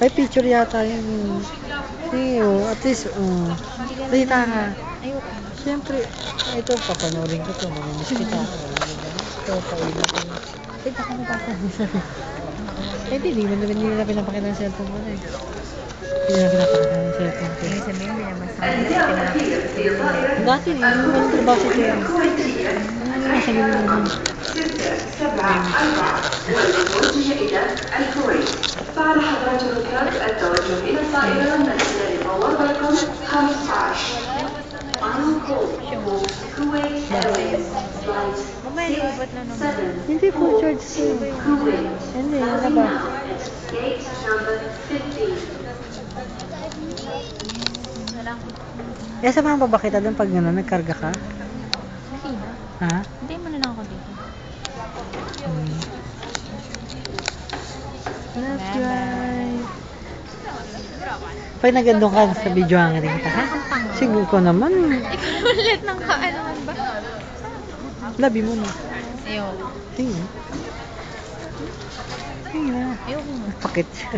Ay, picture yata yun. Sige, oh, at least, Rita ka. Ayoko. Siyempre, ito, papanorin ko to. Mamimiss kita. Diba? Ito, paulit ko. Eh, baka nabasa niya sabi. Eh, hindi nila pinapakita ng cellphone mo na eh. Hindi nila pinapakita ng cellphone ko. Ibig sabihin, hindi naman sa akin. Pinapakita ko sa'yo. Dati, may trabaho si Tia. Nasa gano'n naman. بعد حضرات الركاب التوجه إلى الطائرة التي نتطور لكم 15. Final call for Kuwait Airways Flight Mamaya, lubat na naman. 677 Hindi full charge siya. Kuwait. Hindi, ano ba? Gate number 15. Eh, samahan pa ba kita doon pag nagkarga ka? Hindi na. Ha? Hindi mo na lang ako dito. Let's drive. Pag nagandong ka sa video ang rin ka, ha? Siguro ko naman. Ulit ng kaalaman ba? Labi mo na. Ayoko. Sige. Sige na. Ayoko nga. Pakit siya.